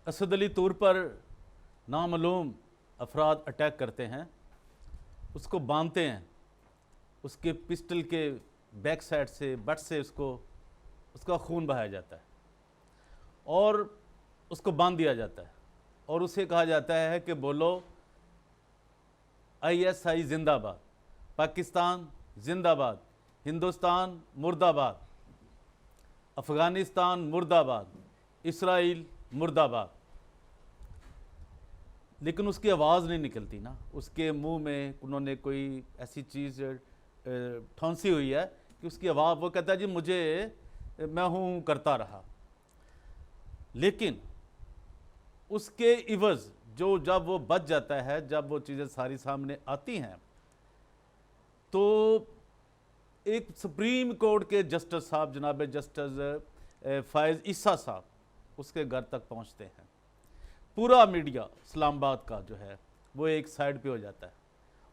असद अली तूर पर नामालूम अफराद अटैक करते हैं, उसको बांधते हैं, उसके पिस्टल के बैक साइड से बट से उसका खून बहाया जाता है और उसको बांध दिया जाता है और उसे कहा जाता है कि बोलो ISI जिंदाबाद, पाकिस्तान जिंदाबाद, हिंदुस्तान मुर्दाबाद, अफ़गानिस्तान मुर्दाबाद, इसराइल मुर्दाबाद। लेकिन उसकी आवाज़ नहीं निकलती ना, उसके मुंह में उन्होंने कोई ऐसी चीज़ ठौंसी हुई है कि उसकी आवाज़, वो कहता है जी मुझे, मैं हूँ करता रहा। लेकिन उसके इवज़ जो जब वो बच जाता है, जब वो चीज़ें सारी सामने आती हैं, तो एक सुप्रीम कोर्ट के जस्टिस साहब जनाब जस्टिस फ़ायज़ ईसा साहब उसके घर तक पहुंचते हैं। पूरा मीडिया इस्लामाबाद का जो है वो एक साइड पे हो जाता है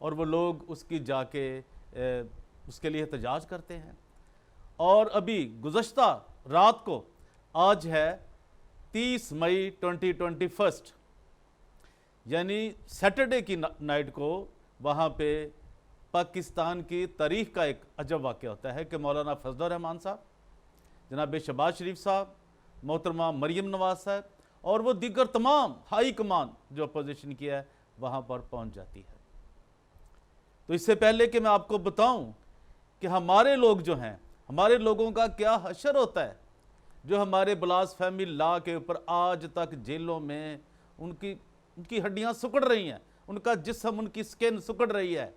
और वो लोग उसकी जाके उसके लिए एहतजाज करते हैं। और अभी गुज़श्ता रात को, आज है 30 मई 2021, यानी सैटरडे की नाइट को वहाँ पे पाकिस्तान की तारीख़ का एक अजब वाक़या होता है कि मौलाना फजलुर रहमान साहब, जनाब शहबाज शरीफ साहब, मोहतरमा मरीम नवाज साहब और वो दीगर तमाम हाई कमान जो अपोजिशन की है वहाँ पर पहुँच जाती है। तो इससे पहले कि मैं आपको बताऊं कि हमारे लोग जो हैं, हमारे लोगों का क्या हशर होता है, जो हमारे ब्लास्फेमी लॉ के ऊपर आज तक जेलों में उनकी हड्डियाँ सुकड़ रही हैं, उनका जिस्म, उनकी स्किन सुकड़ रही है,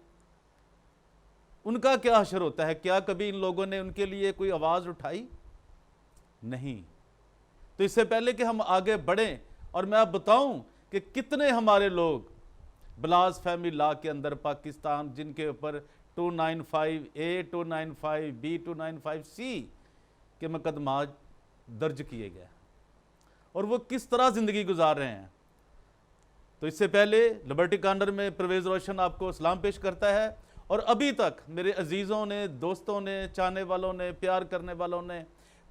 उनका क्या हशर होता है। क्या कभी इन लोगों ने उनके लिए कोई आवाज़ उठाई? नहीं। तो इससे पहले कि हम आगे बढ़ें और मैं आप बताऊं कि कितने हमारे लोग ब्लास्फेमी लॉ के अंदर पाकिस्तान, जिनके ऊपर 295A, 295B, 295C के मुकदमा दर्ज किए गए और वो किस तरह ज़िंदगी गुजार रहे हैं। तो इससे पहले लिबर्टी कॉर्नर में परवेज़ रोशन आपको सलाम पेश करता है। और अभी तक मेरे अजीज़ों ने, दोस्तों ने, चाहने वालों ने, प्यार करने वालों ने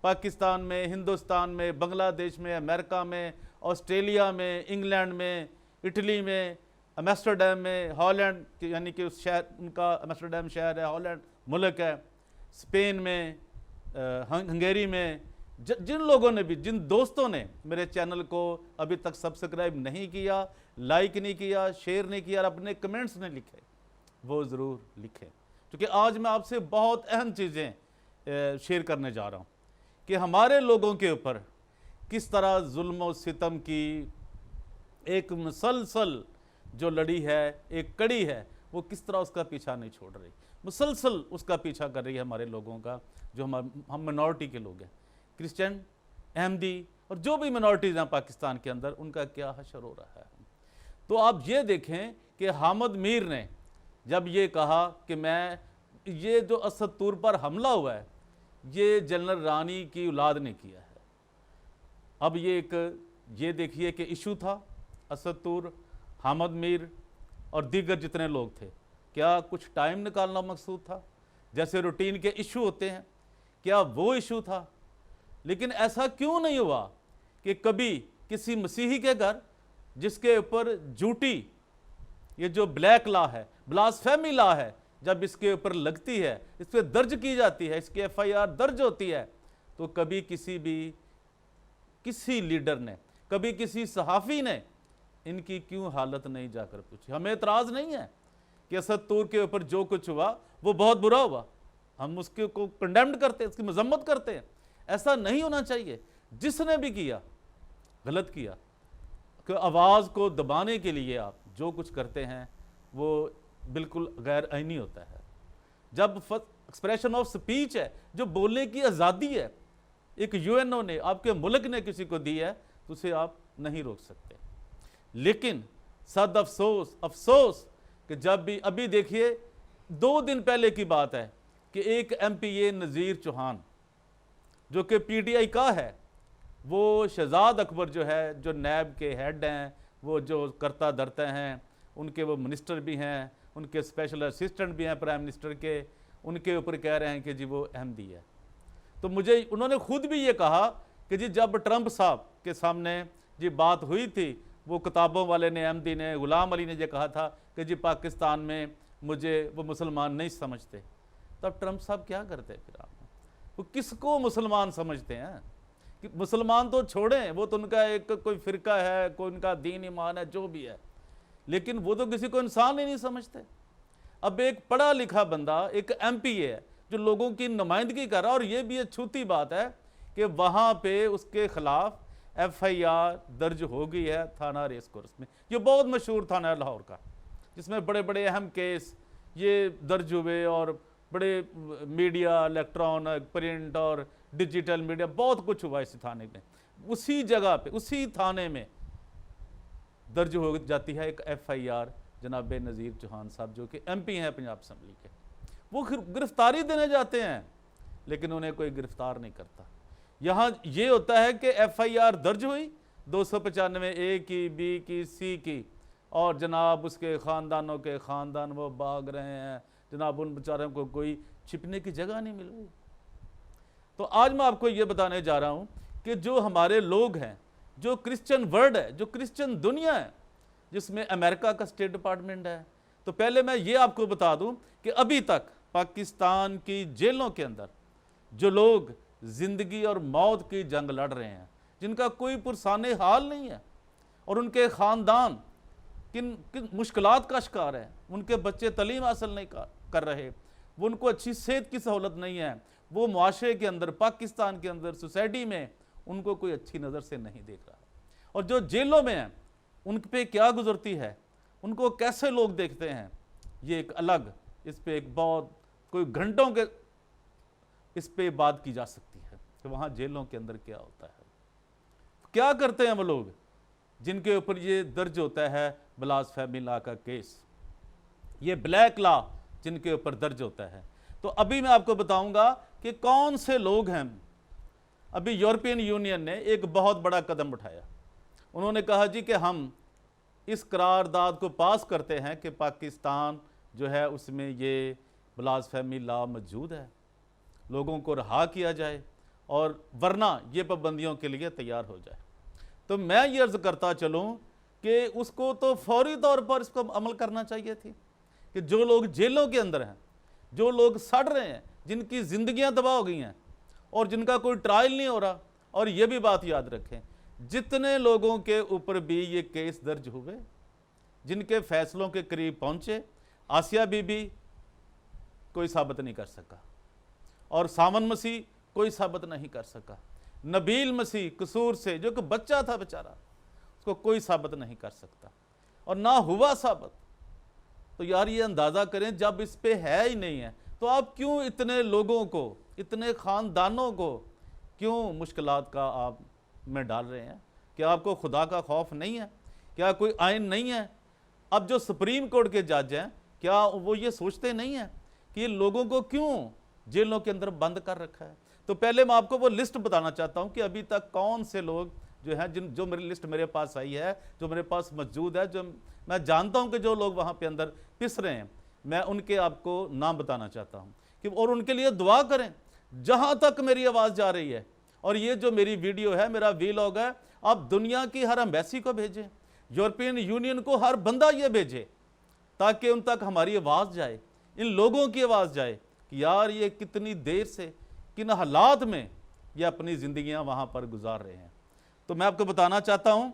पाकिस्तान में, हिंदुस्तान में, बांग्लादेश में, अमेरिका में, ऑस्ट्रेलिया में, इंग्लैंड में, इटली में, एम्स्टर्डम में, हॉलैंड, यानी कि उस शहर, उनका एम्स्टर्डम शहर है, हॉलैंड मुल्क है, स्पेन में, हंगेरी में, जिन लोगों ने भी, जिन दोस्तों ने मेरे चैनल को अभी तक सब्सक्राइब नहीं किया, लाइक नहीं किया, शेयर नहीं किया और अपने कमेंट्स नहीं लिखे, वो ज़रूर लिखें, क्योंकि आज मैं आपसे बहुत अहम चीज़ें शेयर करने जा रहा हूँ कि हमारे लोगों के ऊपर किस तरह जुल्म और सितम की एक मुसलसल जो लड़ी है, एक कड़ी है, वो किस तरह उसका पीछा नहीं छोड़ रही, मुसलसल उसका पीछा कर रही है हमारे लोगों का, जो हम मिनॉरिटी के लोग हैं, क्रिश्चियन, अहमदी और जो भी मिनॉरिटीज़ हैं पाकिस्तान के अंदर, उनका क्या हशर हो रहा है। तो आप ये देखें कि हामिद मीर ने जब ये कहा कि ये जो असद तूर पर हमला हुआ है, ये जनरल रानी की औलाद ने किया है। अब ये देखिए कि इशू था असद तूर, हामिद मीर और दीगर जितने लोग थे, क्या कुछ टाइम निकालना मकसूद था? जैसे रूटीन के इशू होते हैं, क्या वो इशू था? लेकिन ऐसा क्यों नहीं हुआ कि कभी किसी मसीही के घर, जिसके ऊपर झूठी ये जो ब्लैक लॉ है, ब्लास्फेमी लॉ है, जब इसके ऊपर लगती है, इस पर दर्ज की जाती है, इसकी FIR दर्ज होती है, तो कभी किसी लीडर ने, कभी किसी सहाफ़ी ने इनकी क्यों हालत नहीं जाकर पूछी? हमें एतराज़ नहीं है कि असद तूर के ऊपर जो कुछ हुआ वो बहुत बुरा हुआ, हम उसके को कंडेम्ड करते हैं, उसकी मजम्मत करते हैं। ऐसा नहीं होना चाहिए। जिसने भी किया, गलत किया, कि आवाज़ को दबाने के लिए आप जो कुछ करते हैं वो बिल्कुल गैर आईनी होता है। जब एक्सप्रेशन ऑफ स्पीच है, जो बोलने की आज़ादी है, एक UNO ने, आपके मुल्क ने किसी को दी है, तो उसे आप नहीं रोक सकते। लेकिन सद अफसोस कि जब भी, अभी देखिए 2 दिन पहले की बात है कि एक MPA नज़ीर चौहान, जो कि PTI का है, वो शहजाद अकबर जो है, जो नैब के हेड हैं, वो जो करता धरते हैं, उनके वो मिनिस्टर भी हैं, उनके स्पेशल असिस्टेंट भी हैं प्राइम मिनिस्टर के, उनके ऊपर कह रहे हैं कि जी वो अहमदी है। तो उन्होंने खुद भी ये कहा कि जी जब ट्रंप साहब के सामने जी बात हुई थी, वो किताबों वाले ने, अहमदी ने, गुलाम अली ने ये कहा था कि जी पाकिस्तान में मुझे वो मुसलमान नहीं समझते। तब ट्रंप साहब क्या करते फिर आप, वो किसको मुसलमान समझते हैं? कि मुसलमान तो छोड़ें, वो तो उनका एक कोई फ़िरका है, कोई उनका दीन ईमान है, जो भी है, लेकिन वो तो किसी को इंसान ही नहीं समझते। अब एक पढ़ा लिखा बंदा, एक एमपी है जो लोगों की नुमाइंदगी कर रहा है, और ये भी अछूती बात है कि वहाँ पे उसके खिलाफ FIR दर्ज हो गई है थाना रेस कोर्स में। ये बहुत मशहूर थाना है लाहौर का, जिसमें बड़े बड़े अहम केस ये दर्ज हुए, और बड़े मीडिया, इलेक्ट्रॉनिक, प्रिंट और डिजिटल मीडिया, बहुत कुछ हुआ इस थाने में। उसी जगह पे, उसी थाने में दर्ज हो जाती है एक FIR जनाब नज़ीर चौहान साहब, जो कि MP हैं पंजाब असम्बली के। वो गिरफ्तारी देने जाते हैं, लेकिन उन्हें कोई गिरफ्तार नहीं करता। यहाँ ये होता है कि FIR दर्ज हुई 295 A की, B की, C की, और जनाब उसके ख़ानदानों के ख़ानदान वो भाग रहे हैं जनाब, उन बेचारों को कोई छिपने की जगह नहीं मिल रही। तो आज मैं आपको ये बताने जा रहा हूँ कि जो हमारे लोग हैं, जो क्रिश्चियन वर्ल्ड है, जो क्रिश्चियन दुनिया है, जिसमें अमेरिका का स्टेट डिपार्टमेंट है, तो पहले मैं ये आपको बता दूं कि अभी तक पाकिस्तान की जेलों के अंदर जो लोग ज़िंदगी और मौत की जंग लड़ रहे हैं, जिनका कोई पुरसाने हाल नहीं है, और उनके ख़ानदान किन किन मुश्किलात का शिकार है, उनके बच्चे तालीम हासिल नहीं कर रहे, वो उनको अच्छी सेहत की सहूलत नहीं है, वो मुआशरे के अंदर, पाकिस्तान के अंदर, सोसाइटी में उनको कोई अच्छी नज़र से नहीं देख रहा, और जो जेलों में हैं उन पे क्या गुजरती है, उनको कैसे लोग देखते हैं, ये एक अलग, इस पे एक बहुत कोई घंटों के इस पे बात की जा सकती है कि वहाँ जेलों के अंदर क्या होता है, क्या करते हैं वो लोग जिनके ऊपर ये दर्ज होता है ब्लास्फेमी लॉ का केस, ये ब्लैक लॉ जिनके ऊपर दर्ज होता है। तो अभी मैं आपको बताऊंगा कि कौन से लोग हैं। अभी यूरोपियन यूनियन ने एक बहुत बड़ा कदम उठाया, उन्होंने कहा जी कि हम इस करारदाद को पास करते हैं कि पाकिस्तान जो है उसमें ये ब्लास्फेमी लॉ मौजूद है, लोगों को रहा किया जाए, और वरना ये पाबंदियों के लिए तैयार हो जाए। तो मैं ये अर्ज़ करता चलूँ कि उसको तो फौरी तौर पर इसको अमल करना चाहिए थी कि जो लोग जेलों के अंदर हैं, जो लोग सड़ रहे हैं, जिनकी ज़िंदगियां तबाह हो गई हैं और जिनका कोई ट्रायल नहीं हो रहा, और ये भी बात याद रखें, जितने लोगों के ऊपर भी ये केस दर्ज हुए, जिनके फैसलों के करीब पहुंचे, आसिया बीबी कोई साबित नहीं कर सका, और सामन मसीह कोई साबित नहीं कर सका, नबील मसीह कसूर से, जो कि बच्चा था बेचारा, उसको कोई साबित नहीं कर सकता, और ना हुआ साबित। तो यार ये अंदाज़ा करें, जब इस पे है ही नहीं है तो आप क्यों इतने लोगों को, इतने ख़ानदानों को क्यों मुश्किलात का आप में डाल रहे हैं? क्या आपको खुदा का खौफ नहीं है? क्या कोई आइन नहीं है? अब जो सुप्रीम कोर्ट के जज हैं, क्या वो ये सोचते नहीं हैं कि लोगों को क्यों जेलों के अंदर बंद कर रखा है? तो पहले मैं आपको वो लिस्ट बताना चाहता हूं कि अभी तक कौन से लोग जो हैं, जो मेरी लिस्ट मेरे पास आई है, जो मेरे पास मौजूद है, जो मैं जानता हूं कि जो लोग वहां पे अंदर पिस रहे हैं, मैं उनके आपको नाम बताना चाहता हूं कि, और उनके लिए दुआ करें जहां तक मेरी आवाज़ जा रही है। और ये जो मेरी वीडियो है, मेरा वीलॉग है, आप दुनिया की हर एम्बेसी को भेजें, यूरोपियन यूनियन को हर बंदा ये भेजे, ताकि उन तक हमारी आवाज़ जाए, इन लोगों की आवाज़ जाए कि यार ये कितनी देर से, किन हालात में ये अपनी ज़िंदगियां वहाँ पर गुजार रहे हैं। तो मैं आपको बताना चाहता हूँ,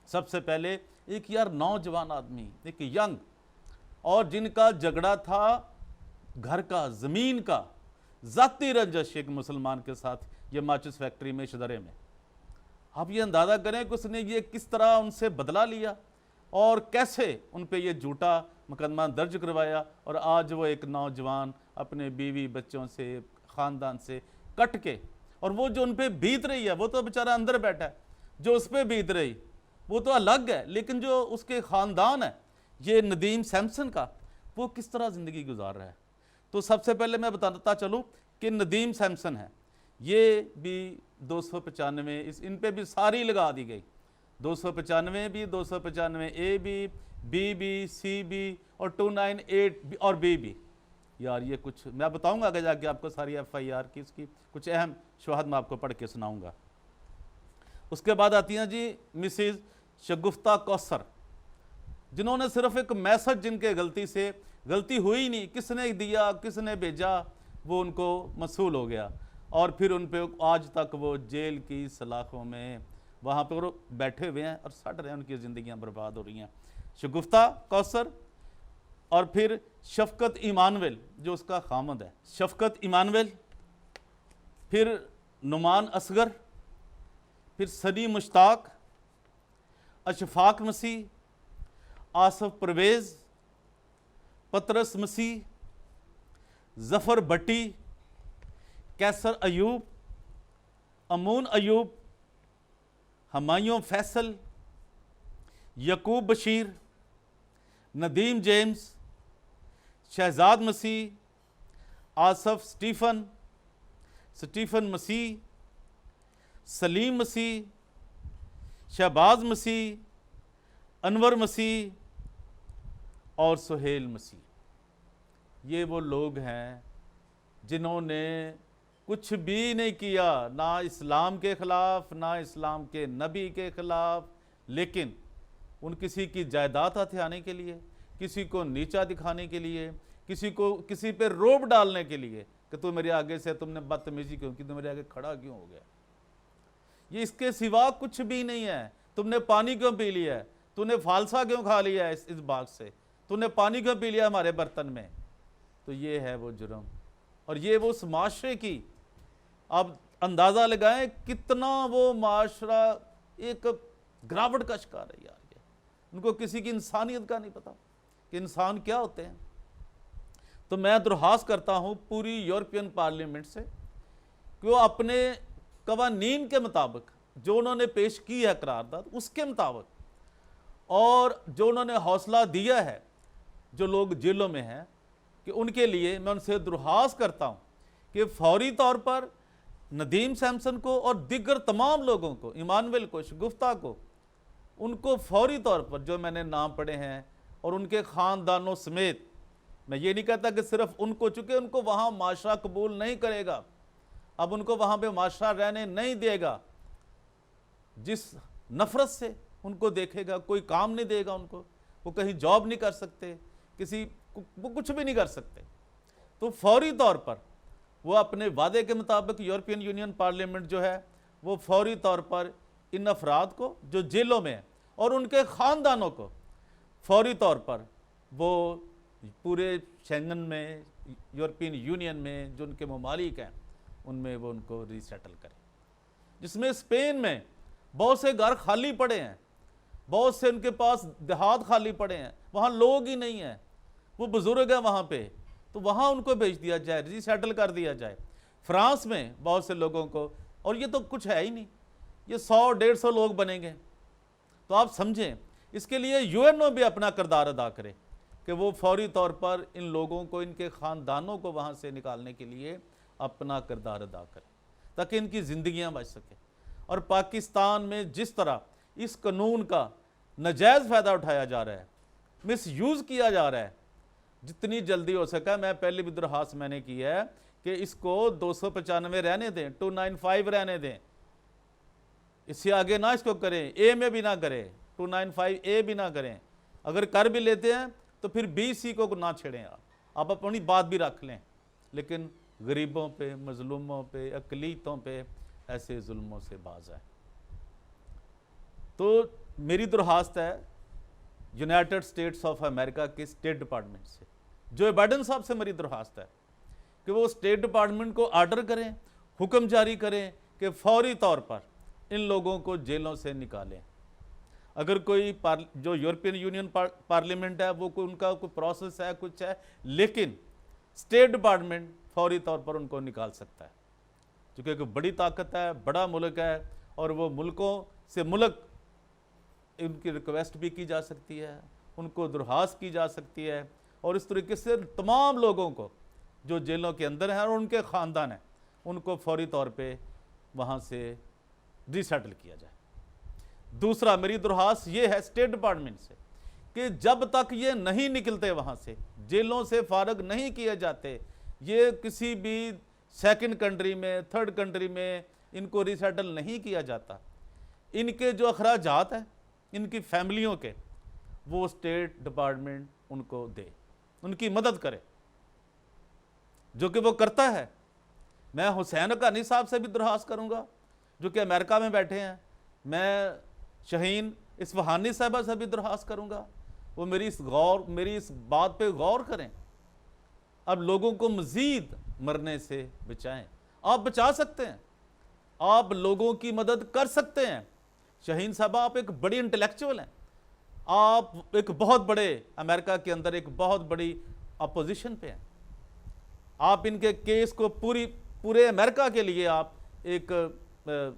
सबसे पहले एक यार नौजवान आदमी, एक यंग, और जिनका झगड़ा था घर का, ज़मीन का, ज़ाती रंजश एक मुसलमान के साथ, ये माचिस फैक्ट्री में शदरे में। आप ये अंदाज़ा करें कि उसने ये किस तरह उनसे बदला लिया और कैसे उन पे ये झूठा मुकदमा दर्ज करवाया, और आज वो एक नौजवान अपने बीवी बच्चों से, ख़ानदान से कट के, और वो जो उन पे बीत रही है वो तो बेचारा अंदर बैठा है, जो उस पर बीत रही वो तो अलग है, लेकिन जो उसके ख़ानदान है, ये नदीम सैमसन का, वो किस तरह ज़िंदगी गुजार रहा है। तो सबसे पहले मैं बताता चलूँ कि नदीम सैमसन है, ये भी 295, इन पे भी सारी लगा दी गई, 295 भी, 295 ए भी, बी भी, सी भी, और 298 और बी भी। यार ये कुछ मैं बताऊंगा आगे जाके आपको सारी FIR की, इसकी कुछ अहम शवाहद मैं आपको पढ़ के सुनाऊंगा। उसके बाद आती हैं जी मिसिज शगुफ्ता कौसर, जिन्होंने सिर्फ एक मैसेज, जिनके गलती हुई ही नहीं, किसने दिया किसने भेजा वो उनको मसूल हो गया, और फिर उन पे आज तक वो जेल की सलाखों में वहाँ पर बैठे हुए हैं और सड़ रहे हैं, उनकी ज़िंदगियाँ बर्बाद हो रही हैं। शगुफ्ता कौसर, और फिर शफकत इमानुएल जो उसका खामद है, शफकत इमानुएल, फिर नुमान असगर, फिर सनी मुश्ताक, अशफाक मसीह, आसफ परवेज़, पतरस मसीह, जफ़र भट्टी, कैसर अयूब, अमून अयूब, हमायूं फैसल, यकूब बशीर, नदीम जेम्स, शहजाद मसीह, आसफ स्टीफ़न मसीह, सलीम मसीह, शहबाज मसीह, अनवर मसीह और सुहेल मसीह। ये वो लोग हैं जिन्होंने कुछ भी नहीं किया, ना इस्लाम के ख़िलाफ़ ना इस्लाम के नबी के ख़िलाफ़, लेकिन उन किसी की जायदाद हथियाने के लिए, किसी को नीचा दिखाने के लिए, किसी पे रोब डालने के लिए कि तू मेरे आगे से, तुमने बदतमीजी क्यों की, तू मेरे आगे खड़ा क्यों हो गया, ये इसके सिवा कुछ भी नहीं है। तुमने पानी क्यों पी लिया है, तूने फालसा क्यों खा लिया है इस बाग से, तूने पानी क्यों पी लिया हमारे बर्तन में। तो ये है वो जुर्म, और ये वो उस माशरे की, आप अंदाज़ा लगाएं कितना वो माशरा एक गिरावट का शिकार है यार। ये उनको किसी की इंसानियत का नहीं पता कि इंसान क्या होते हैं। तो मैं दरख्वास्त करता हूँ पूरी यूरोपियन पार्लियामेंट से कि वो अपने कवानीन के मुताबिक जो उन्होंने पेश की है करारदाद, उसके मुताबिक, और जो उन्होंने हौसला दिया है जो लोग जेलों में हैं, कि उनके लिए मैं उनसे दरख्वास्त करता हूँ कि फौरी तौर पर नदीम सैमसन को और दिगर तमाम लोगों को, इमानुएल को, शगुफ्ता को, उनको फौरी तौर पर जो मैंने नाम पढ़े हैं और उनके ख़ानदानों समेत, मैं ये नहीं कहता कि सिर्फ उनको, चूँकि उनको वहाँ माशरा कबूल नहीं करेगा, अब उनको वहाँ पे माशरा रहने नहीं देगा, जिस नफ़रत से उनको देखेगा, कोई काम नहीं देगा उनको, वो कहीं जॉब नहीं कर सकते, वो कुछ भी नहीं कर सकते। तो फौरी तौर पर वो अपने वादे के मुताबिक यूरोपियन यूनियन पार्लियामेंट जो है वो फौरी तौर पर इन अफराद को जो जेलों में हैं और उनके ख़ानदानों को फौरी तौर पर वो पूरे शेंगन में, यूरोपियन यूनियन में जो उनके ममालिक हैं उनमें वो उनको रीसेटल करें। जिसमें स्पेन में बहुत से घर खाली पड़े हैं, बहुत से उनके पास देहात खाली पड़े हैं, वहाँ लोग ही नहीं हैं, वो बुज़ुर्ग हैं वहाँ पे, तो वहाँ उनको भेज दिया जाए, रीसेटल कर दिया जाए। फ्रांस में बहुत से लोगों को, और ये तो कुछ है ही नहीं, ये 100-150 लोग बनेंगे। तो आप समझें, इसके लिए यूएनओ भी अपना किरदार अदा करे कि वो फौरी तौर पर इन लोगों को, इनके ख़ानदानों को वहाँ से निकालने के लिए अपना किरदार अदा करे ताकि इनकी ज़िंदगियाँ बच सकें। और पाकिस्तान में जिस तरह इस कानून का नाजायज़ फ़ायदा उठाया जा रहा है, मिसयूज़ किया जा रहा है, जितनी जल्दी हो सका, मैं पहले भी दरख्वास्त मैंने की है कि इसको 295 रहने दें, 295 रहने दें, इससे आगे ना इसको करें, ए में भी ना करें, 295 ए भी ना करें। अगर कर भी लेते हैं तो फिर BC को ना छेड़ें, आप अपनी बात भी रख लें, लेकिन गरीबों पे, मजलूमों पे, अकलीतों पे ऐसे जुल्मों से बाज आए। तो मेरी दरख्वास्त है यूनाइटेड स्टेट्स ऑफ अमेरिका के स्टेट डिपार्टमेंट से, जो बाइडेन साहब से मेरी दरख्वास्त है कि वो स्टेट डिपार्टमेंट को आर्डर करें, हुक्म जारी करें कि फौरी तौर पर इन लोगों को जेलों से निकालें। अगर कोई जो यूरोपियन यूनियन पार्लियामेंट है वो उनका कोई प्रोसेस है, कुछ है, लेकिन स्टेट डिपार्टमेंट फौरी तौर पर उनको निकाल सकता है, क्योंकि एक बड़ी ताकत है, बड़ा मुल्क है, और वो मुल्कों से मुल्क उनकी रिक्वेस्ट भी की जा सकती है, उनको दरख्वास्त की जा सकती है, और इस तरीके से तमाम लोगों को जो जेलों के अंदर हैं और उनके ख़ानदान हैं उनको फौरी तौर पे वहाँ से रीसेटल किया जाए। दूसरा मेरी दरख्वास्त ये है स्टेट डिपार्टमेंट से कि जब तक ये नहीं निकलते, वहाँ से जेलों से फारग नहीं किए जाते, ये किसी भी सेकंड कंट्री में, थर्ड कंट्री में इनको रीसेटल नहीं किया जाता, इनके जो अखराजात हैं इनकी फैमिलियों के, वो स्टेट डिपार्टमेंट उनको दे, उनकी मदद करे, जो कि वो करता है। मैं हुसैन हक्कानी साहब से भी दरख्वास्त करूंगा जो कि अमेरिका में बैठे हैं, मैं शहीन इस्फहानी साहबा से भी दरख्वास्त करूंगा वो मेरी इस बात पे गौर करें। अब लोगों को मजीद मरने से बचाएं। आप बचा सकते हैं, आप लोगों की मदद कर सकते हैं। शहीन साहबा आप एक बड़ी इंटेलेक्चुअल हैं, आप एक बहुत बड़े अमेरिका के अंदर एक बहुत बड़ी अपोजिशन पे हैं। आप इनके केस को पूरे अमेरिका के लिए आप एक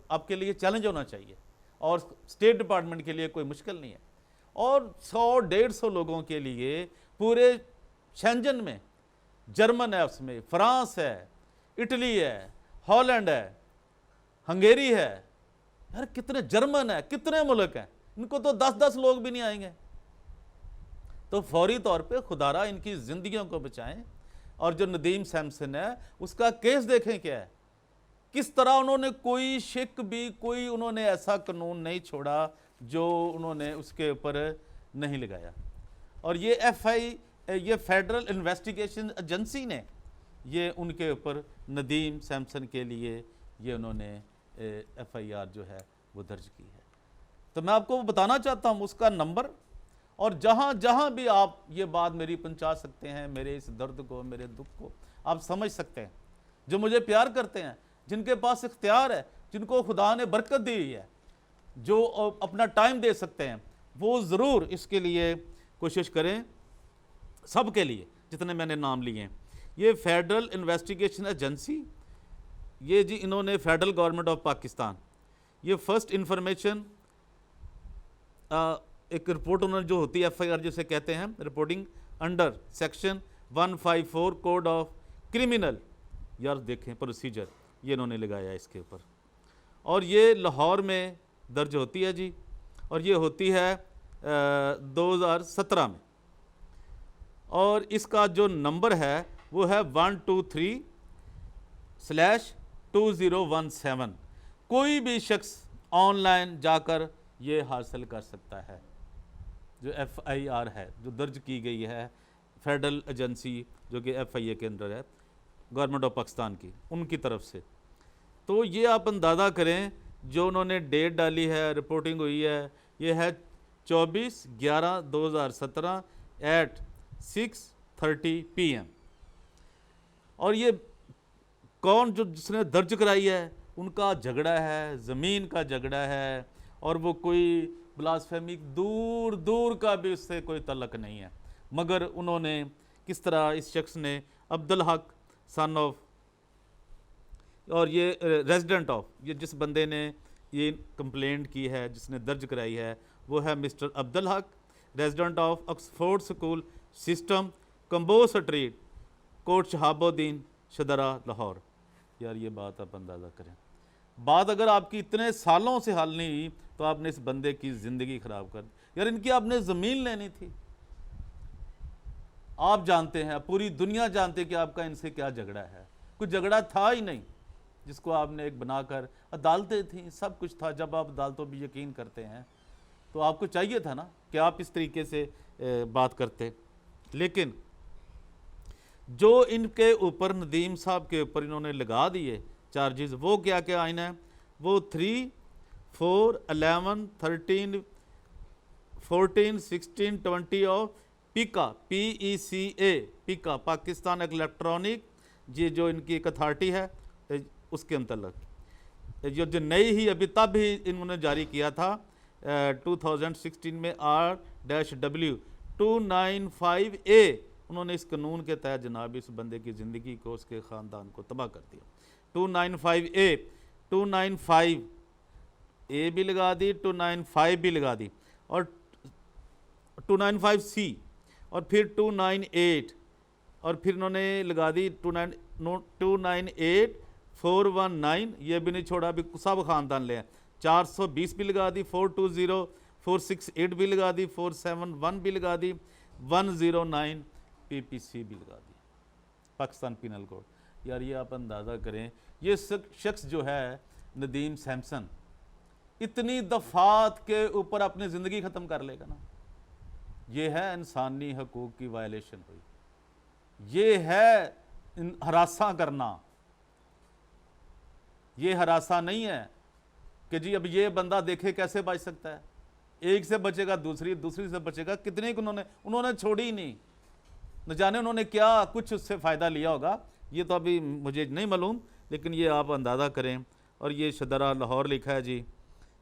आपके लिए चैलेंज होना चाहिए, और स्टेट डिपार्टमेंट के लिए कोई मुश्किल नहीं है। और 100-150 लोगों के लिए पूरे शेंजन में, जर्मन है, उसमें फ्रांस है, इटली है, हॉलैंड है, हंगेरी है, यार कितने जर्मन है, कितने मुल्क हैं, इनको तो 10-10 लोग भी नहीं आएंगे। तो फौरी तौर पे खुदारा इनकी जिंदगियों को बचाएं। और जो नदीम सैमसन है उसका केस देखें क्या है, किस तरह उन्होंने कोई शिक भी, कोई उन्होंने ऐसा कानून नहीं छोड़ा जो उन्होंने उसके ऊपर नहीं लगाया। और ये ये फेडरल इन्वेस्टिगेशन एजेंसी ने ये उनके ऊपर नदीम सैमसन के लिए ये उन्होंने FIR जो है वो दर्ज की है। तो मैं आपको बताना चाहता हूँ उसका नंबर, और जहाँ जहाँ भी आप ये बात मेरी पहुँचा सकते हैं, मेरे इस दर्द को, मेरे दुख को आप समझ सकते हैं, जो मुझे प्यार करते हैं, जिनके पास इख्तियार है, जिनको खुदा ने बरकत दी हुई है, जो अपना टाइम दे सकते हैं, वो ज़रूर इसके लिए कोशिश करें। सब के लिए जितने मैंने नाम लिए हैं, ये फेडरल इन्वेस्टिगेशन एजेंसी, ये जी इन्होंने फेडरल गवर्नमेंट ऑफ पाकिस्तान, ये फर्स्ट इंफॉर्मेशन एक रिपोर्ट उन्होंने जो होती है FIR जिसे कहते हैं, reporting under section 154 code of criminal, यार देखें प्रोसीजर, ये इन्होंने लगाया है इसके ऊपर। और ये लाहौर में दर्ज होती है जी, और ये होती है 2017 में, और इसका जो नंबर है वो है 123/2017। कोई भी शख्स ऑनलाइन जाकर ये हासिल कर सकता है। जो FIR है जो दर्ज की गई है फेडरल एजेंसी जो कि FIA के अंदर है, गवर्नमेंट ऑफ पाकिस्तान की, उनकी तरफ से। तो ये आप अंदाज़ा करें जो उन्होंने डेट डाली है, रिपोर्टिंग हुई है, ये है 24/11/2017 at 6:30 PM। और ये कौन जो जिसने दर्ज कराई है, उनका झगड़ा है, ज़मीन का झगड़ा है, और वो कोई ब्लास्फेमी दूर दूर का भी उससे कोई तल्लक नहीं है। मगर उन्होंने किस तरह इस शख्स ने अब्दुल हक सन ऑफ, और ये रेजिडेंट ऑफ, ये जिस बंदे ने ये कंप्लेंट की है, जिसने दर्ज कराई है, वो है mister Abdul Haq, resident of Oxford school system, Kamboh street, Kot Shahabuddin, Shahdara, Lahore. यार ये बात आप अंदाज़ा करें, बात अगर आपकी इतने सालों से हल नहीं हुई तो आपने इस बंदे की ज़िंदगी ख़राब कर दी। यार इनकी आपने ज़मीन लेनी थी। आप जानते हैं, पूरी दुनिया जानती है कि आपका इनसे क्या झगड़ा है। कुछ झगड़ा था ही नहीं जिसको आपने एक बनाकर, अदालतें थी, सब कुछ था। जब आप अदालतों पर यकीन करते हैं तो आपको चाहिए था ना कि आप इस तरीके से बात करते। लेकिन जो इनके ऊपर नदीम साहब के ऊपर इन्होंने लगा दिए चार्जेस, वो क्या क्या आइन है, वो 3, 4, 11, 13, 14, 16, 20 और PICA, PECA, PICA Pakistan electronic, ये जो इनकी एक अथॉरिटी है उसके अंतर्गत, जो नई ही अभी तब ही इन्होंने जारी किया था 2016 में R-W 295A, उन्होंने इस कानून के तहत जनाब इस बंदे की ज़िंदगी को, उसके ख़ानदान को तबाह कर दिया। 295A, 295A भी लगा दी, 295 भी लगा दी, और 295C, और फिर 298, और फिर उन्होंने लगा दी 298, 419, ये भी नहीं छोड़ा, अभी सब ख़ानदान ले हैं। 420 भी लगा दी, 420, 468 भी लगा दी, 471 भी लगा दी, 109 PPC भी लगा दी, पाकिस्तान पिनल कोड। यार ये आप अंदाज़ा करें, ये शख्स जो है नदीम सैमसन, इतनी दफात के ऊपर अपनी ज़िंदगी ख़त्म कर लेगा ना, ये है इंसानी हकूक़ की वायलेशन हुई, ये है हरासा करना। ये हरासा नहीं है कि जी अब ये बंदा देखे कैसे बच सकता है, एक से बचेगा दूसरी से बचेगा, कितने को उन्होंने छोड़ी ही नहीं, न जाने उन्होंने क्या कुछ उससे फ़ायदा लिया होगा, ये तो अभी मुझे नहीं मालूम, लेकिन ये आप अंदाज़ा करें। और ये शदरा लाहौर लिखा है जी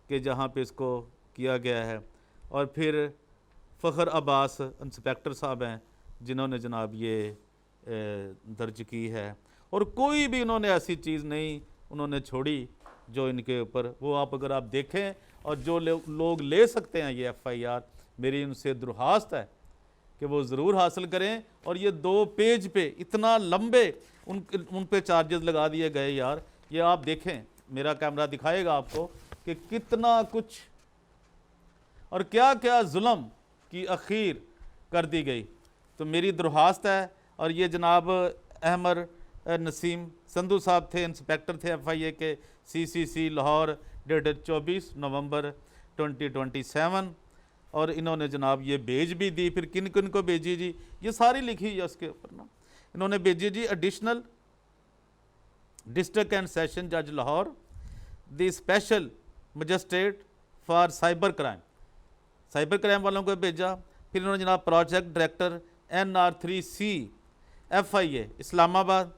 कि जहाँ पे इसको किया गया है। और फिर फ़खर अब्बास इंस्पेक्टर साहब हैं जिन्होंने जनाब ये दर्ज की है, और कोई भी उन्होंने ऐसी चीज़ नहीं उन्होंने छोड़ी जो इनके ऊपर, वो आप अगर आप देखें, और जो लोग ले सकते हैं ये FIR, मेरी उनसे दरख्वास्त है कि वो ज़रूर हासिल करें। और ये 2 पेज पे इतना लंबे उन पे चार्जेस लगा दिए गए यार, ये आप देखें, मेरा कैमरा दिखाएगा आपको कि कितना कुछ और क्या क्या जुल्म की अखीर कर दी गई। तो मेरी दरख्वास्त है। और ये जनाब अहमद नसीम संधू साहब थे, इंस्पेक्टर थे FIA के CCC लाहौर, डेटेड 24 नवंबर 2027। और इन्होंने जनाब ये भेज भी दी, फिर किन किन को भेजी जी, ये सारी लिखी है उसके ऊपर ना। इन्होंने भेजी जी, एडिशनल डिस्ट्रिक्ट एंड सेशन जज Lahore, the special magistrate for cyber crime वालों को भेजा। फिर इन्होंने जनाब project director NR3C FIA Islamabad,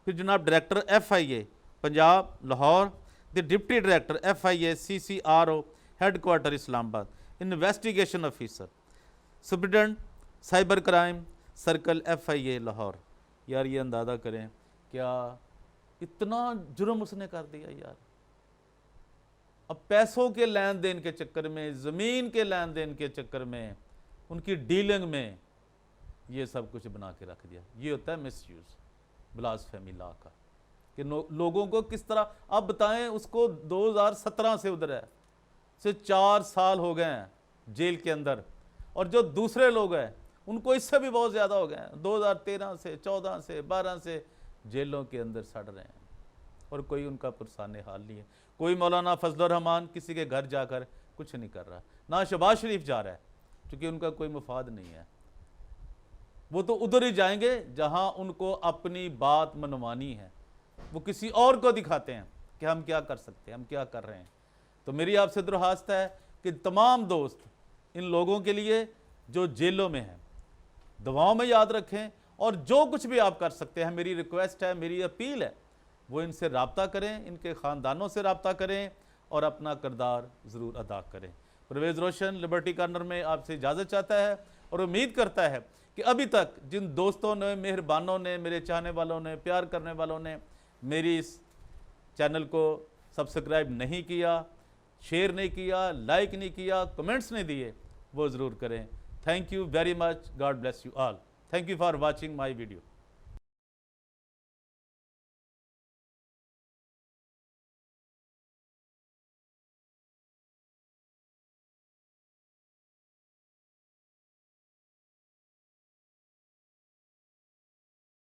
फिर जनाब director FIA Punjab Lahore, the deputy director FIA CCRO headquarter Islamabad, investigation officer superintendent cyber crime circle FIA Lahore. यार ये अंदाज़ा करें क्या इतना जुर्म उसने कर दिया यार। अब पैसों के लेन देन के चक्कर में, ज़मीन के लेन देन के चक्कर में, उनकी डीलिंग में ये सब कुछ बना के रख दिया। ये होता है मिसयूज़ ब्लास्फेमी लॉ का, कि लोगों को किस तरह, अब बताएं उसको 2017 से उधर है, से 4 साल हो गए हैं जेल के अंदर, और जो दूसरे लोग हैं उनको इससे भी बहुत ज़्यादा हो गए हैं, 2013 से 14 से 12 से जेलों के अंदर सड़ रहे हैं, और कोई उनका पुरसाने हाल नहीं है। कोई मौलाना फजलुर रहमान किसी के घर जाकर कुछ नहीं कर रहा, ना शहबाज शरीफ जा रहा है, क्योंकि उनका कोई मफाद नहीं है। वो तो उधर ही जाएंगे जहां उनको अपनी बात मनवानी है, वो किसी और को दिखाते हैं कि हम क्या कर सकते हैं, हम क्या कर रहे हैं। तो मेरी आपसे दरख्वास्त है कि तमाम दोस्त इन लोगों के लिए जो जेलों में हैं दुआओं में याद रखें, और जो कुछ भी आप कर सकते हैं, मेरी रिक्वेस्ट है, मेरी अपील है, वो इनसे रब्ता करें, इनके ख़ानदानों से रब्ता करें, और अपना किरदार ज़रूर अदा करें। परवेज़ रोशन लिबर्टी कॉर्नर में आपसे इजाज़त चाहता है, और उम्मीद करता है कि अभी तक जिन दोस्तों ने, मेहरबानों ने, मेरे चाहने वालों ने, प्यार करने वालों ने मेरी इस चैनल को सब्सक्राइब नहीं किया, शेयर नहीं किया, लाइक नहीं किया, कमेंट्स नहीं दिए, वो ज़रूर करें। Thank you very much, God bless you all. Thank you for watching my video.